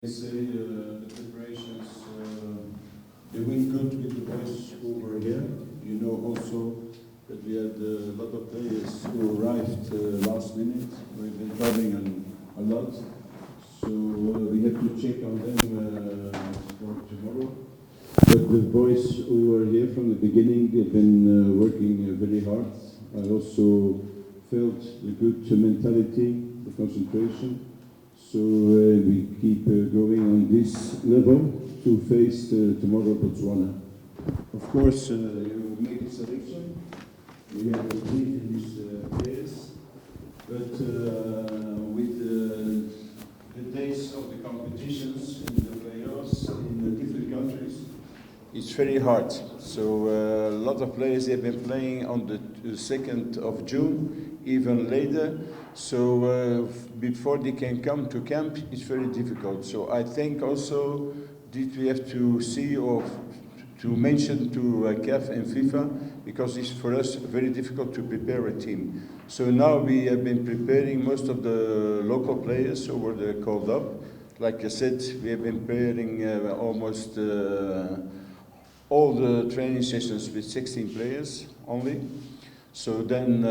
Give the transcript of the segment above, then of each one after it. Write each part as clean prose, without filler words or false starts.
Say the preparations, they went good with the boys over here. You know also that we had a lot of players who arrived last minute. We've been traveling a lot, so we have to check on them for tomorrow. But the boys who were here from the beginning, they've been working very hard. I also felt the good mentality, the concentration. So we keep going on this level to face tomorrow Botswana. Of course, you make a selection. We have to believe in these players, but with the days of the competitions in the playoffs in the different countries, it's very hard. So a lot of players have been playing on the 2nd of June, even later. So before they can come to camp, it's very difficult. So I think also that we have to see or to mention to CAF and FIFA, because it's for us very difficult to prepare a team. So now we have been preparing most of the local players who were called up. Like I said, we have been preparing almost all the training sessions with 16 players only. So then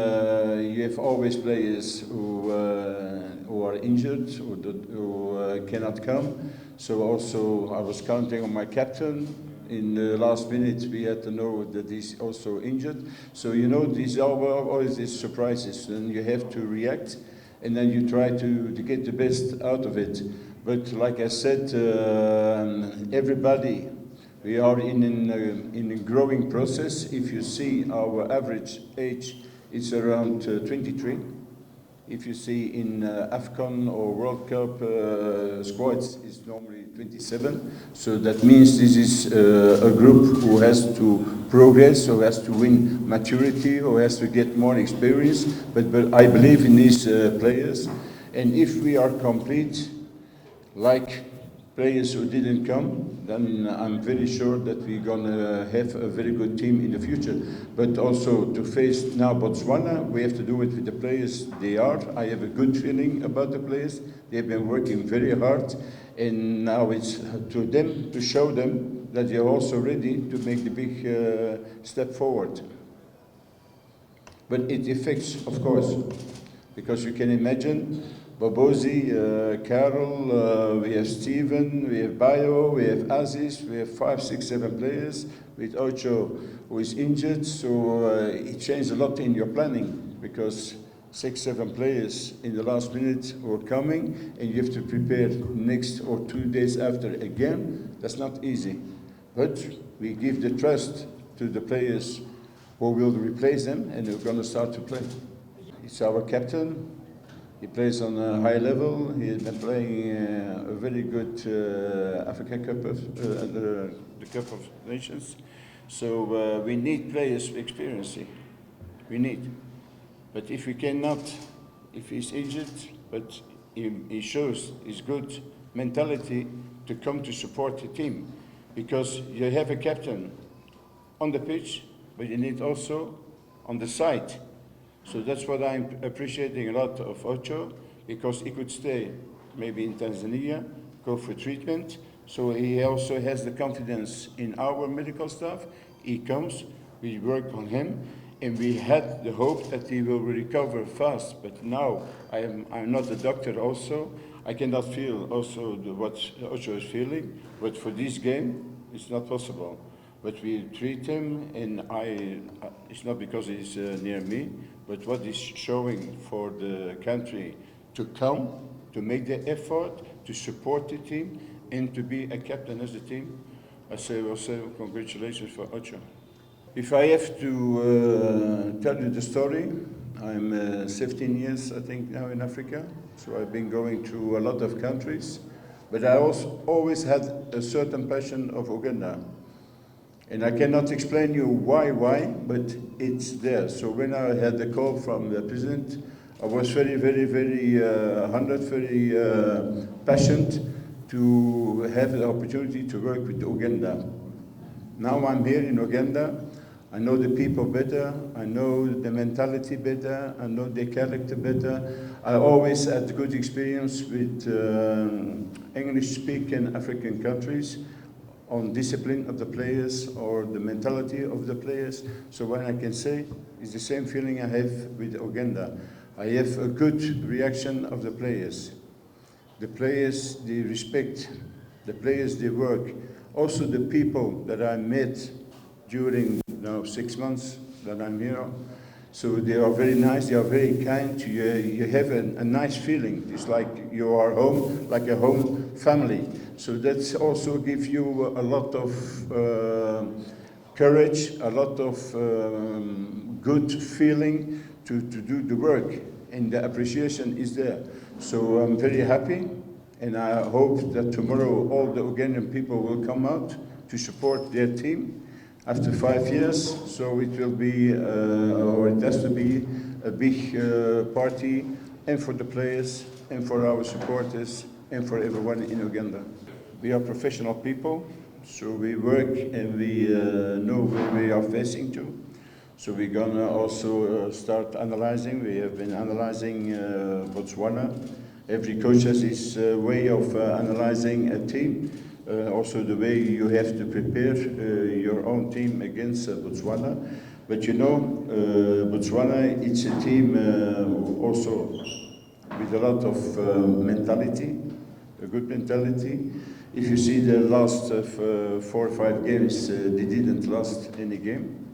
you have always players who are injured, who cannot come. So also I was counting on my captain. In the last minute we had to know that he's also injured. So you know, these are always these surprises, and you have to react, and then you try to get the best out of it. But like I said, everybody, we are in a growing process. If you see our average age, it's around 23. If you see in AFCON or World Cup squads, it's normally 27. So that means this is a group who has to progress, who has to win maturity, who has to get more experience. But I believe in these players. And if we are complete, like players who didn't come, then I'm very sure that we're going to have a very good team in the future. But also to face now Botswana, we have to do it with the players they are. I have a good feeling about the players. They've been working very hard, and now it's to them to show them that they're also ready to make the big step forward. But it affects, of course, because you can imagine Bobozi, Carol, we have Steven, we have Bayo, we have Aziz, we have 5, 6, 7 players, with Aucho who is injured, so it changed a lot in your planning, because 6, 7 players in the last minute were coming, and you have to prepare next or 2 days after again. That's not easy. But we give the trust to the players who will replace them, and they're going to start to play. It's our captain. He plays on a high level. He has been playing a very good African Cup of the Cup of Nations. So we need players with experience. We need. But if we cannot, if he's injured, but he shows his good mentality to come to support the team, because you have a captain on the pitch, but you need also on the side. So that's what I'm appreciating a lot of Aucho, because he could stay maybe in Tanzania, go for treatment. So he also has the confidence in our medical staff. He comes, we work on him, and we had the hope that he will recover fast. But now I'm not a doctor also. I cannot feel also what Aucho is feeling. But for this game, it's not possible. But we treat him, and it's not because he's near me, but what he's showing for the country to come, to make the effort, to support the team, and to be a captain as a team. I say also congratulations for Aucho. If I have to tell you the story, I'm 17 years, I think, now in Africa, so I've been going to a lot of countries, but I also always had a certain passion of Uganda. And I cannot explain you why, but it's there. So when I had the call from the president, I was very, very, very passionate to have the opportunity to work with Uganda. Now I'm here in Uganda. I know the people better, I know the mentality better, I know their character better. I always had good experience with English-speaking African countries on discipline of the players or the mentality of the players. So what I can say is the same feeling I have with Uganda. I have a good reaction of the players. The players, they respect, the players, they work. Also the people that I met during 6 months that I'm here. So they are very nice, they are very kind. You have a nice feeling. It's like you are home, like a home family. So that also gives you a lot of courage, a lot of good feeling to do the work. And the appreciation is there. So I'm very happy. And I hope that tomorrow all the Ugandan people will come out to support their team after 5 years. So it will be, or it has to be, a big party, and for the players, and for our supporters, and for everyone in Uganda. We are professional people, so we work and we know where we are facing to. So we're gonna also start analyzing. We have been analyzing Botswana. Every coach has his way of analyzing a team. Also the way you have to prepare your own team against Botswana. But you know, Botswana, it's a team also with a lot of mentality, a good mentality. If you see the last 4 or 5 games, they didn't lose any game.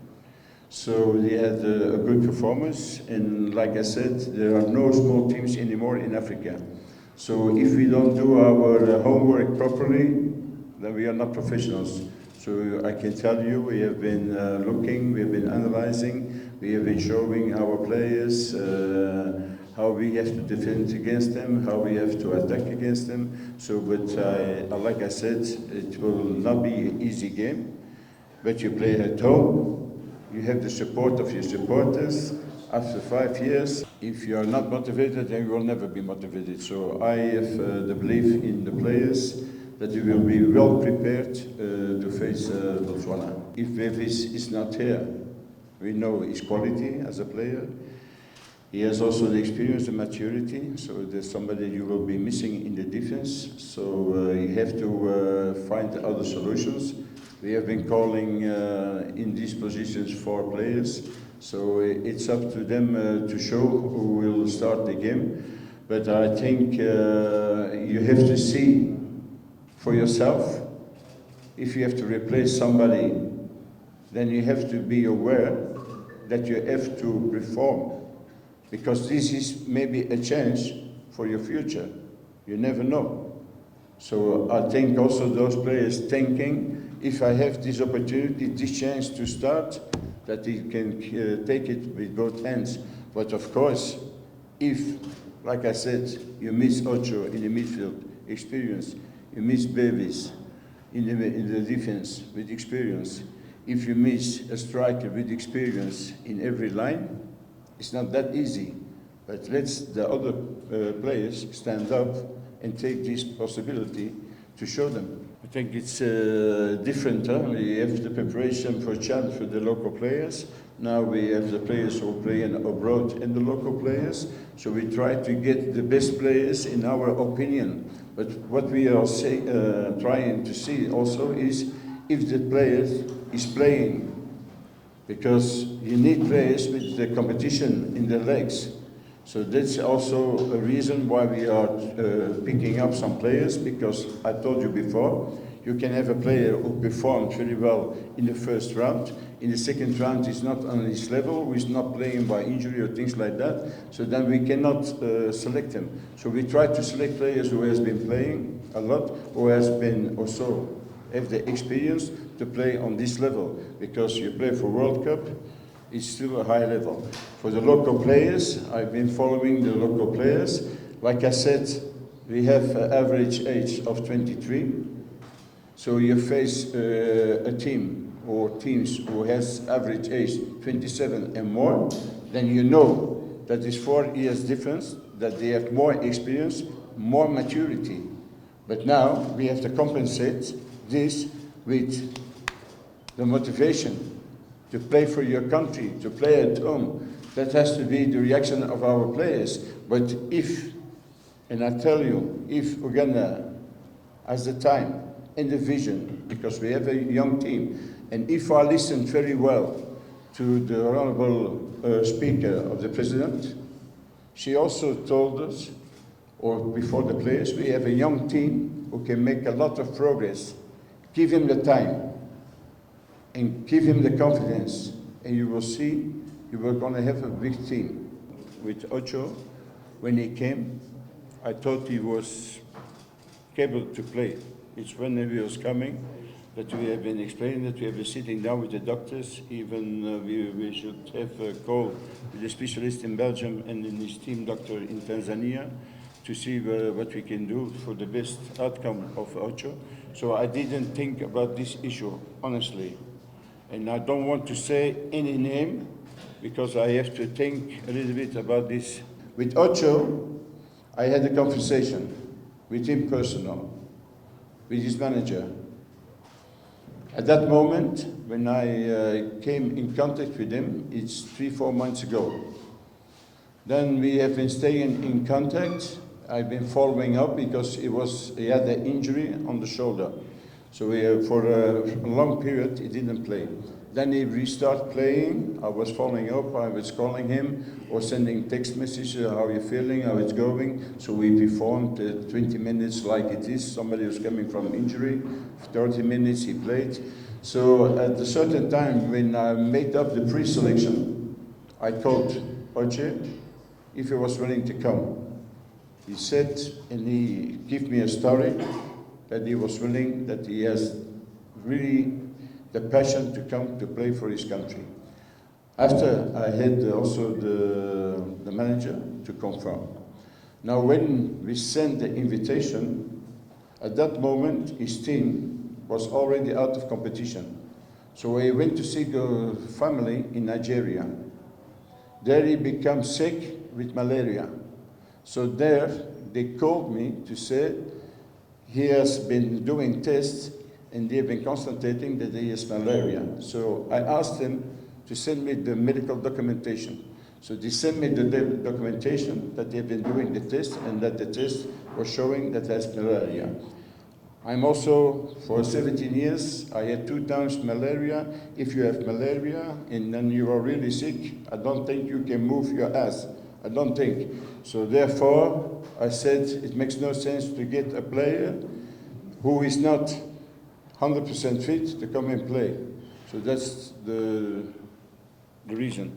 So they had a good performance, and like I said, there are no small teams anymore in Africa. So if we don't do our homework properly, then we are not professionals. So I can tell you, we have been looking, we have been analyzing, we have been showing our players how we have to defend against them, how we have to attack against them. So, but like I said, it will not be an easy game, but you play at home. You have the support of your supporters. After 5 years, if you are not motivated, then you will never be motivated. So I have the belief in the players that we will be well prepared to face Botswana. If Bevis is not here, we know his quality as a player. He has also the experience and maturity, so there's somebody you will be missing in the defense. So you have to find other solutions. We have been calling in these positions 4 players, so it's up to them to show who will start the game. But I think you have to see for yourself. If you have to replace somebody, then you have to be aware that you have to perform, because this is maybe a chance for your future. You never know. So I think also those players thinking, if I have this opportunity, this chance to start, that he can take it with both hands. But of course, if, like I said, you miss Aucho in the midfield, experience, you miss Bevis in the defense with experience, if you miss a striker with experience in every line, it's not that easy. But let's the other players stand up and take this possibility to show them. I think it's different. We have the preparation for Chad for the local players. Now we have the players who play abroad and the local players. So we try to get the best players in our opinion. But what we are trying to see also is if the player is playing. Because you need players with the competition in their legs. So that's also a reason why we are picking up some players, because I told you before, you can have a player who performed very well in the first round. In the second round, he's not on his level, he's not playing by injury or things like that. So then we cannot select him. So we try to select players who has been playing a lot, who has been also have the experience to play on this level. Because you play for World Cup, it's still a high level. For the local players, I've been following the local players. Like I said, we have an average age of 23. So you face a team or teams who has average age 27 and more, then you know that is 4 years difference, that they have more experience, more maturity. But now we have to compensate this with the motivation to play for your country, to play at home. That has to be the reaction of our players. But if, and I tell you, if Uganda has the time and the vision, because we have a young team, and if I listen very well to the Honorable Speaker of the President, she also told us, or before the players, we have a young team who can make a lot of progress. Give him the time and give him the confidence, and you will see you were going to have a big team. With Aucho, when he came, I thought he was capable to play. It's when he was coming that we have been explaining that we have been sitting down with the doctors. Even we should have a call with the specialist in Belgium and in his team doctor in Tanzania to see what we can do for the best outcome of Aucho. So I didn't think about this issue, honestly. And I don't want to say any name because I have to think a little bit about this. With Aucho, I had a conversation with him personal, with his manager. At that moment, when I came in contact with him, it's 3-4 months ago. Then we have been staying in contact. I've been following up because he had an injury on the shoulder. So for a long period, he didn't play. Then he restarted playing. I was following up. I was calling him or sending text messages, how are you feeling, how it's going. So we performed 20 minutes like it is. Somebody was coming from injury. 30 minutes he played. So at a certain time, when I made up the pre-selection, I called Aucho if he was willing to come. He said, and he gave me a story, that he was willing, that he has really the passion to come to play for his country. After I had also the manager to confirm. Now when we sent the invitation, at that moment his team was already out of competition. So he went to see the family in Nigeria. There he became sick with malaria. So there they called me to say he has been doing tests and they have been constating that he has malaria. So I asked them to send me the medical documentation. So they sent me the documentation that they've been doing the test and that the test was showing that he has malaria. I'm also, for 17 years, I had 2 times malaria. If you have malaria and then you are really sick, I don't think you can move your ass. I don't think. So therefore, I said it makes no sense to get a player who is not 100% fit to come and play. So that's the reason.